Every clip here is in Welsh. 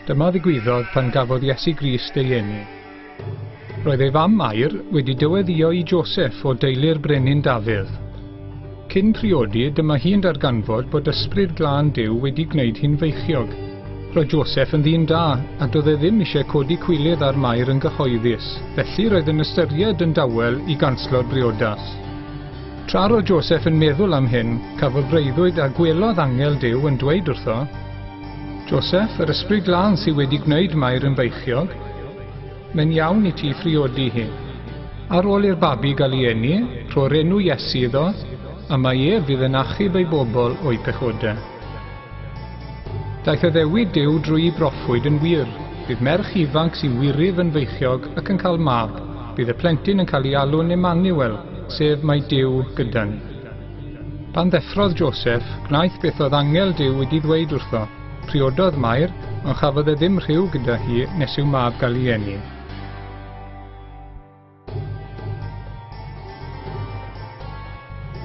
Dyma ddigwyddodd pan gafodd Iesu Grist ei eni. Roedd ei fam Mair wedi dyweddio i Joseph o deulu'r brenin Dafydd. Cyn priodi, dyma hi'n darganfod bod ysbryd glân Duw wedi gwneud hi'n feichiog. Roedd Joseph yn ddyn da, a doedd e ddim eisiau codi cwilydd ar Mair yn gyhoeddus, felly roedd yn ystyried yn dawel i ganslo'r briodas. Tra roedd Joseph yn meddwl am hyn, cafodd breuddwyd a gwelodd angel Duw yn dweud wrtho, Joseph, yr ysbryd glân sydd wedi gwneud Mair yn feichiog, mae'n iawn i ti phriodi hi. Ar ôl i'r babi gael ei eni, rho'r enw Iesu iddo, a mae fydd yn achub ei bobl o'i pechodau. Daeth y ddewid Duw drwy broffwyd yn wir. Bydd merch ifanc sy'n wirif yn feichiog ac yn cael mab. Bydd y plentyn yn cael ei alw'n Emmanuel, sef mae Duw gyda ni. Pan ddeffrodd Joseph, gwnaeth beth oedd angel Duw wedi ddweud wrtho. Priododd Mair, ond chafodd e ddim rhyw gyda hi nes yw mab gael ei eni.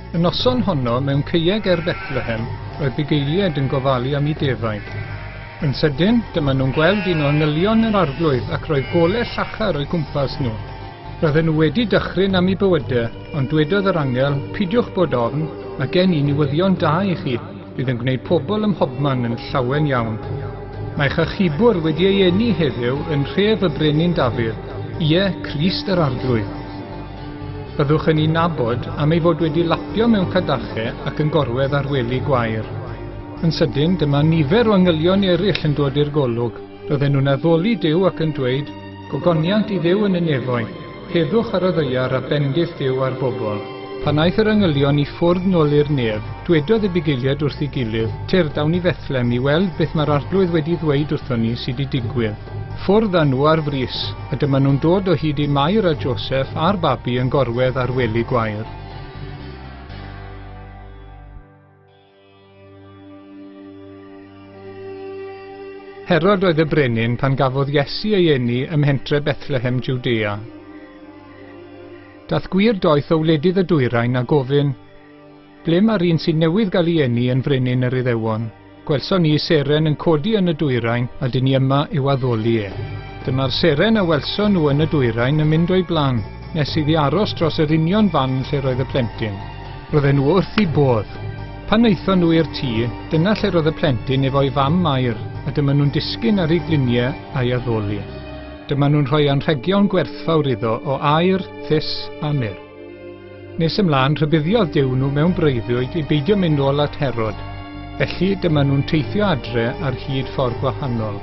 Y noson honno mewn caeeg Bethlehem, roedd bugeiliaid yn gofalu am ei defaid. Yn sydyn, dyma nhw'n gweld un o nylion yr arglwydd ac roedd golau llachar o'i cwmpas nhw. Roedden nhw wedi dychryn am ei bywydau, ond dwedodd yr angel, pidiwch bod ofn, mae gen i newyddion da i chi, bydd yn gwneud pobl ym mhobman yn llawen iawn. Mae chachubwr wedi ei eni heddiw yn rhef y brenin Dafydd, Crist yr arglwydd. Byddwch yn ei nabod am ei fod wedi lapio mewn cadachau ac yn gorwedd ar wely gwair. Yn sydyn, dyma nifer o angylion eraill yn dod i'r golwg. Roedden nhw'n addoli Duw ac yn dweud, gogoniant i Dduw yn y nefoedd, heddwch ar y ddaear a bendith Duw ar bobl. Pan aeth yr angylion i ffwrdd nôl i'r nef, dwedodd y bugeiliad wrth ei gilydd, dawn i Fethlem i weld beth mae'r arglwydd wedi ddweud wrtho ni sydd wedi digwydd. Ffwrdd â nhw ar frys, a dyma nhw'n dod o hyd i Mair a Joseph a'r babi yn gorwedd ar wely gwair. Herod oedd y brenin pan gafodd Iesu ei eni ym mhentre Bethlehem, Jwdea. Dath gwir doeth o wledydd y dwyrain a gofyn, ble mae'r un sy'n newydd gael ei eni yn frenin yr Iddewon? Gwelson ni seren yn codi yn y dwyrain a dyn ni yma i'w addoli e. Dyma'r seren a welson nhw yn y dwyrain yn mynd o'i blaen, nes iddi aros dros yr union fan lle roedd y plentyn. Roedden nhw wrth ei bodd. Pan eithon nhw i'r tŷ, dyna lle roedd y plentyn efo'i fam Mair, a dyma nhw'n disgyn ar ei gliniau a'i addoli. Dyma nhw'n rhoi anrhegion gwerthfawr iddo o aur, thys a myr. Nes ymlaen rhybuddiodd Duw nhw mewn breuddwyd i beidio mynd nôl at Herod. Felly dyma nhw'n teithio adre ar hyd ffordd gwahanol.